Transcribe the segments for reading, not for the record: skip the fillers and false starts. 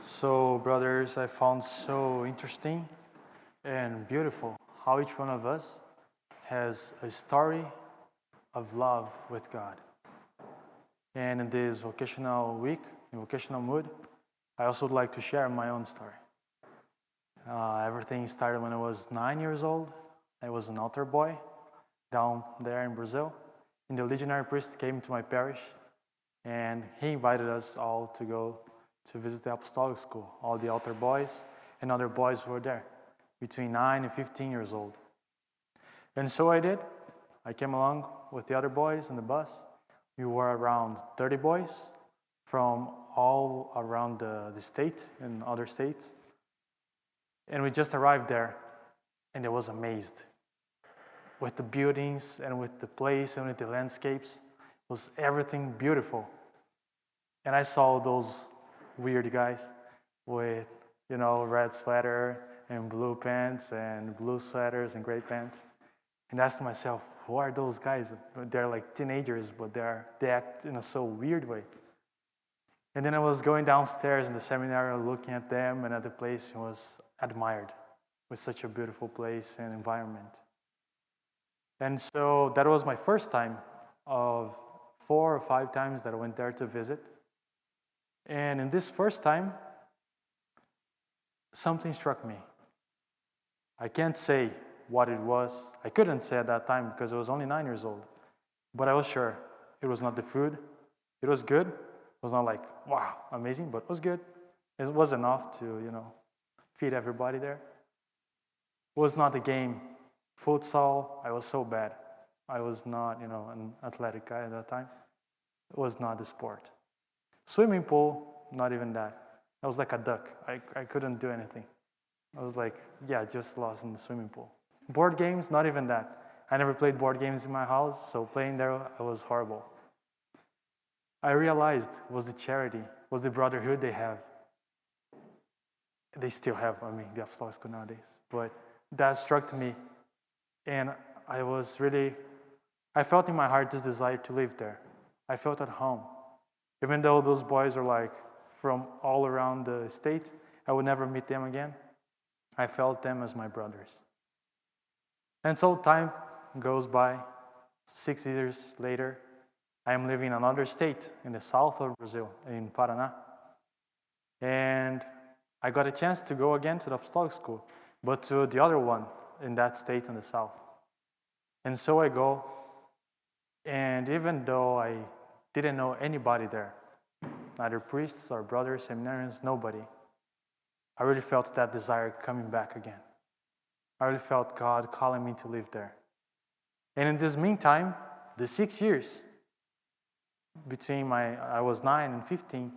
So, brothers, I found so interesting and beautiful how each one of us has a story of love with God. And in this vocational week, in vocational mood, I also would like to share my own story. Everything started when I was 9 years old. I was an altar boy down there in Brazil. And the Legionary priest came to my parish and he invited us all to go to visit the apostolic school, all the altar boys and other boys who were there, between 9 and 15 years old. And so I did. I came along with the other boys in the bus. We were around 30 boys from all around the state and other states. And we just arrived there, and I was amazed with the buildings and with the place and with the landscapes. It was everything beautiful. And I saw those weird guys with, red sweater and blue pants and blue sweaters and gray pants. And I asked myself, who are those guys? They're like teenagers, but they act in a so weird way. And then I was going downstairs in the seminary, looking at them and at the place, and was admired with such a beautiful place and environment. And so that was my first time of 4 or 5 times that I went there to visit. And in this first time, something struck me. I can't say what it was. I couldn't say at that time because I was only 9 years old. But I was sure it was not the food. It was good. It was not like, wow, amazing, but it was good. It was enough to, feed everybody there. It was not the game. Futsal, I was so bad. I was not, an athletic guy at that time. It was not the sport. Swimming pool, not even that. I was like a duck. I couldn't do anything. I was like, just lost in the swimming pool. Board games, not even that. I never played board games in my house, so playing there was horrible. I realized it was the charity, was the brotherhood they have. They still have, the apostolic school nowadays. But that struck me, and I felt in my heart this desire to live there. I felt at home. Even though those boys are like from all around the state, I would never meet them again. I felt them as my brothers. And so time goes by. 6 years later, I am living in another state in the south of Brazil, in Paraná. And I got a chance to go again to the apostolic school, but to the other one in that state in the south. And so I go, and even though I didn't know anybody there, neither priests or brothers, seminarians, nobody, I really felt that desire coming back again. I really felt God calling me to live there. And in this meantime, the 6 years between I was 9 and 15,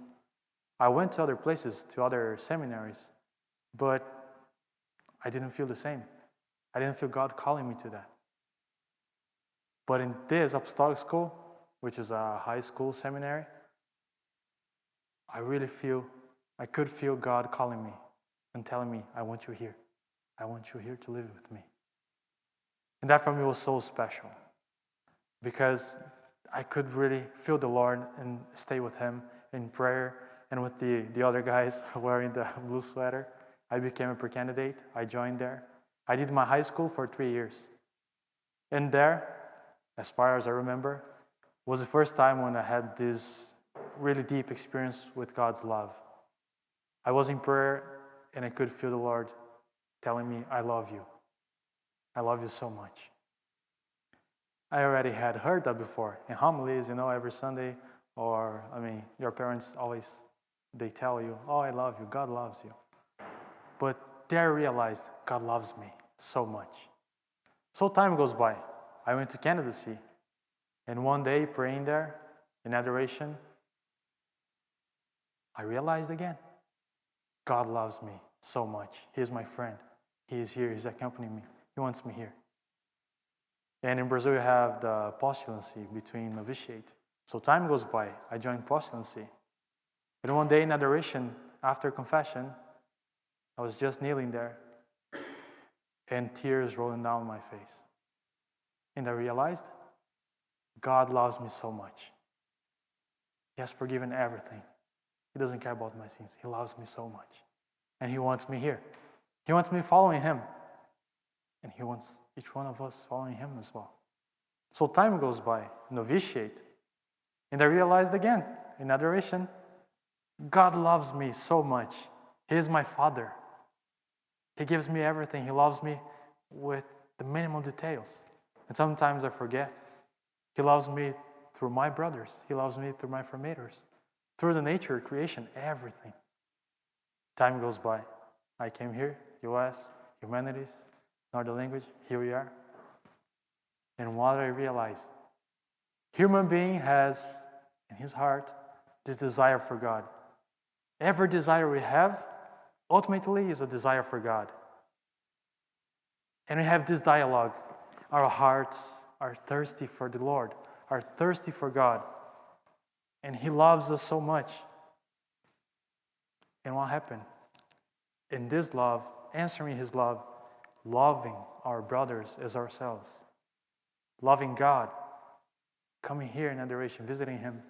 I went to other places, to other seminaries, but I didn't feel the same. I didn't feel God calling me to that. But in this apostolic school, which is a high school seminary, I could feel God calling me and telling me, I want you here. I want you here to live with me. And that for me was so special because I could really feel the Lord and stay with Him in prayer and with the other guys wearing the blue sweater. I became a pre-candidate. I joined there. I did my high school for 3 years. And there, as far as I remember, was the first time when I had this really deep experience with God's love. I was in prayer and I could feel the Lord telling me, I love you. I love you so much. I already had heard that before in homilies, every Sunday, or, your parents always, they tell you, oh, I love you, God loves you. But there I realized God loves me so much. So time goes by. I went to candidacy, and one day praying there in adoration, I realized again, God loves me so much. He is my friend. He is here. He's accompanying me. He wants me here. And in Brazil, you have the postulancy between novitiate. So time goes by. I joined postulancy. And one day in adoration, after confession, I was just kneeling there and tears rolling down my face. And I realized God loves me so much. He has forgiven everything. He doesn't care about my sins. He loves me so much. And He wants me here. He wants me following Him. And He wants each one of us following Him as well. So time goes by, novitiate. And I realized again, in adoration, God loves me so much. He is my Father. He gives me everything. He loves me with the minimal details. And sometimes I forget. He loves me through my brothers. He loves me through my formators. Through the nature, creation, everything. Time goes by. I came here, US, humanities, another language, here we are. And what I realized, human being has in his heart this desire for God. Every desire we have, ultimately, is a desire for God. And we have this dialogue. Our hearts are thirsty for the Lord, are thirsty for God. And He loves us so much. And what happened? In this love, answering His love, loving our brothers as ourselves, loving God, coming here in adoration, visiting Him,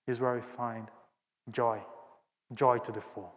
is where we find joy, joy to the full.